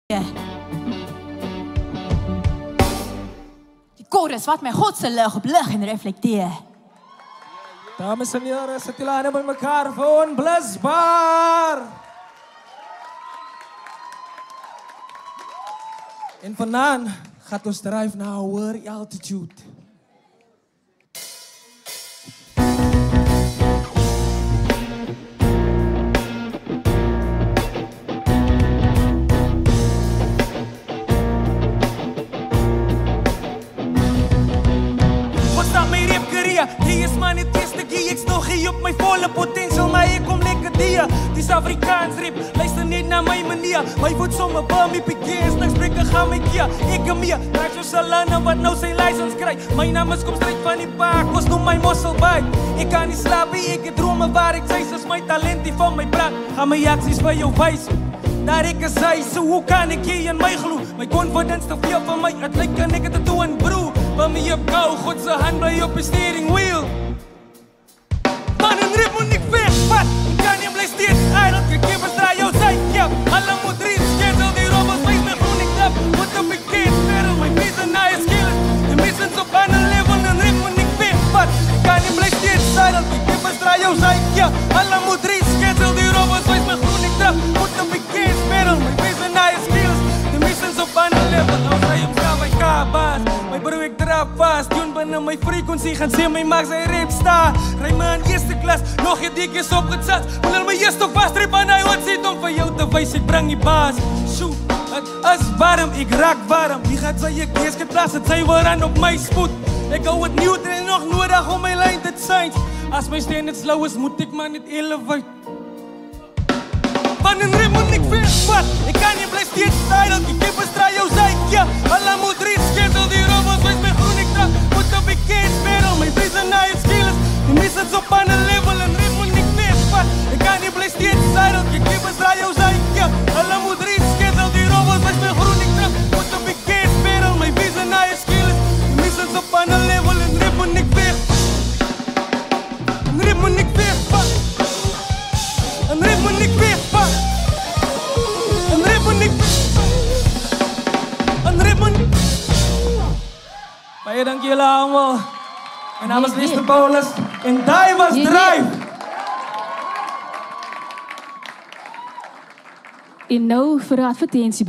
Die chorus wat my God se lig op lig en reflekteer. Dames en heren, sit julle hande by mekaar vir onblusbaar. En vanaand gaat ons dryf na hoër altitude. Die is maar net eerste keer, ek stel gee op my volle potential, maar ek kom lekker die. Dis Afrikaans rip, luister net na my manier. My voet somme by my begins, niks breek gaan my keer. Ek en meer, raak so salane wat nou sy license kry. My naam is kom straight van die park, ons noem my muscle bike. Ek kan nie slaap, ek het drome waar ek sê, is my talent die van my brak. Gaan my aksies vir jou wys. Daar ek is hy, so hoe kan ek hier in my glo? My confidence te veel van my, het lyk kan ek het doen, bro. Van my op kou, God se hand bly op die steering wheel. Man en rip moet ek wegvat, ek kan nie bly steeds idle. Ek heb draai jou sy, ja. Alle moet reschedule, die robbers wees my groen ek klap. Moet op die case, verder, my face en I is killers. Die missions op ander level en rip moet ek wegvat. Ek kan nie bly steeds idle, ek heb draai jou sy, ja. Alle moet reschedule, die robbers wees my groen ek klap. Moet op die case, verder, my face en I is killers. Die missions op ander level, nou sy homself my kabaas. My bro ek drap vast, doen binne my frequency, gaan sê my maak sy rap star. Ry my in eerste klas, nog het ek is opgezet. Wanneer my eerste vastryp aan hy wat sê om vir jou te wys, ek bring die baas. Shoot, het is warm, ek raak warm. Die gaat sy ek ees geplaas, het sy weer aan op my spoed. Ek hou het nieuw en nog nodig om my lijn te zijn. As my steen het slow is, moet ek maar net elevate. Van een rip moet ek wegvat, ek kan nie bly steeds style. Die kippers draai jou syk, ja. Alle moet reschedule, die robbers wees my groen ek trap. Moet op die case battle, my face en I is killers. Die missions op ander level en rip moet ek wegvat. Ek kan nie bly steeds style, die kippers draai jou syk, ja. Alle moet reschedule, die robbers wees my groen ek trap. Moet op die case battle, my face en I is killers. Die missions op ander level en rip moet ek wegvat. En rip moet ek wegvat. En rip moet ek wegvat. Baie dankie julle allemaal. My naam is Lester Paulus en die was Dryf. En nou vir advertensie.